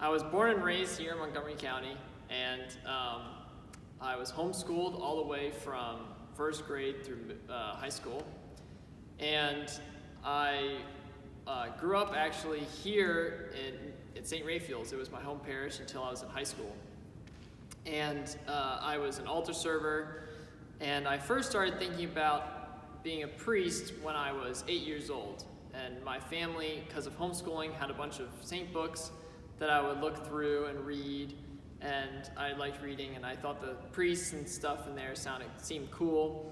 I was born and raised here in Montgomery County, and I was homeschooled all the way from first grade through high school. And I grew up actually here in St. Raphael's. It was my home parish until I was in high school. And I was an altar server, and I first started thinking about being a priest when I was 8 years old. And my family, because of homeschooling, had a bunch of saint books that I would look through and read, and I liked reading, and I thought the priests and stuff in there seemed cool,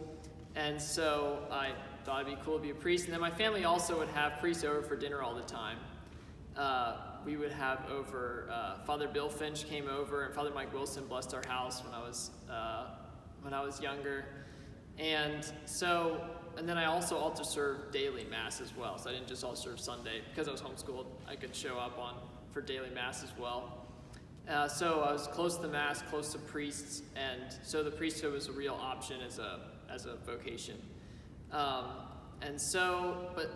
and so I thought it'd be cool to be a priest. And then my family also would have priests over for dinner all the time. We would have over, Father Bill Finch came over, and Father Mike Wilson blessed our house when I was younger, and then I also altar served daily mass as well, so I didn't just altar serve Sunday. Because I was homeschooled, I could show up for daily mass as well. So I was close to the mass, close to priests, and so the priesthood was a real option as a vocation. But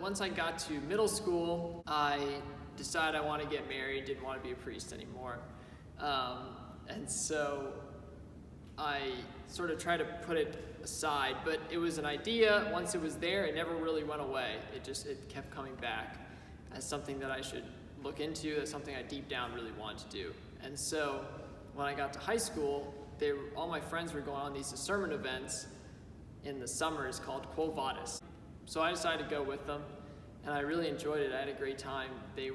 once I got to middle school, I decided I wanted to get married, didn't want to be a priest anymore. And so I sort of tried to put it aside, but it was an idea. Once it was there, it never really went away. It kept coming back as something that I should look into, as something I deep down really wanted to do. And so when I got to high school, all my friends were going on these discernment events in the summers called Quo Vadis. So I decided to go with them, and I really enjoyed it. I had a great time. They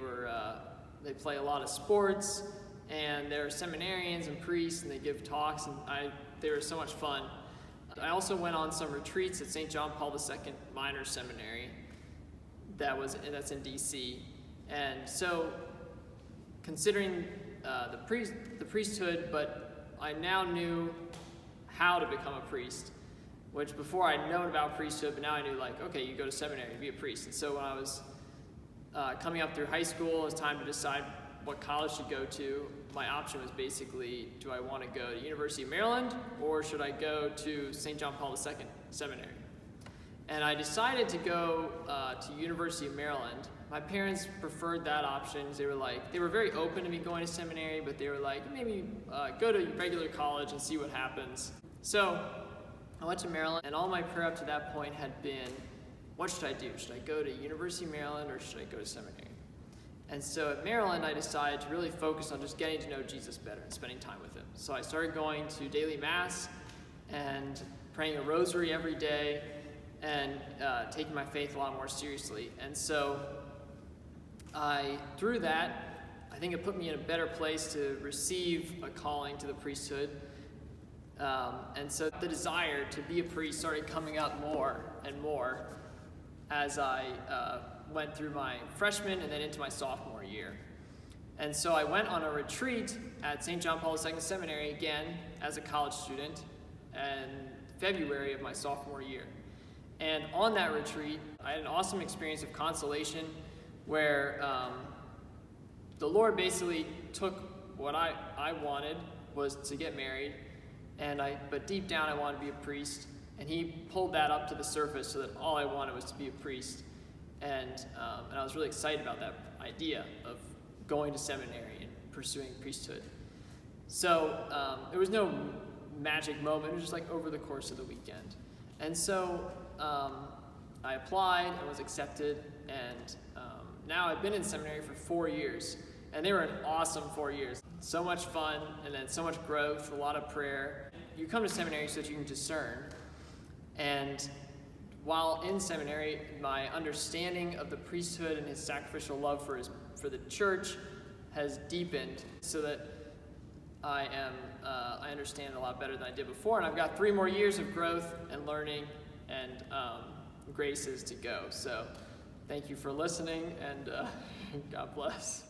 play a lot of sports, and they're seminarians and priests, and they give talks, and they were so much fun. I also went on some retreats at St. John Paul II Minor Seminary that's in DC. And so, considering the priesthood, but I now knew how to become a priest, which before I'd known about priesthood, but now I knew, okay, you go to seminary to be a priest. And so when I was coming up through high school, it was time to decide what college to go to. My option was basically, do I want to go to University of Maryland, or should I go to St. John Paul II Seminary? And I decided to go to University of Maryland. My parents preferred that option. They were very open to me going to seminary, but they were like, maybe go to regular college and see what happens. So I went to Maryland, and all my prayer up to that point had been, what should I do? Should I go to University of Maryland, or should I go to seminary? And so at Maryland, I decided to really focus on just getting to know Jesus better and spending time with him. So I started going to daily mass and praying a rosary every day, and taking my faith a lot more seriously. And so through that, I think it put me in a better place to receive a calling to the priesthood. And so the desire to be a priest started coming up more and more as I went through my freshman and then into my sophomore year. And so I went on a retreat at St. John Paul II Seminary again as a college student in February of my sophomore year. And on that retreat, I had an awesome experience of consolation where the Lord basically took what I wanted was to get married, but deep down I wanted to be a priest, and he pulled that up to the surface so that all I wanted was to be a priest. And I was really excited about that idea of going to seminary and pursuing priesthood. So there was no magic moment. It was just over the course of the weekend. And so I applied and was accepted, and now I've been in seminary for 4 years, and they were an awesome 4 years. So much fun, and then so much growth, a lot of prayer. You come to seminary so that you can discern, and while in seminary, my understanding of the priesthood and his sacrificial love for the church has deepened, so that I understand a lot better than I did before, and I've got 3 more years of growth and learning and graces to go. So thank you for listening, and God bless.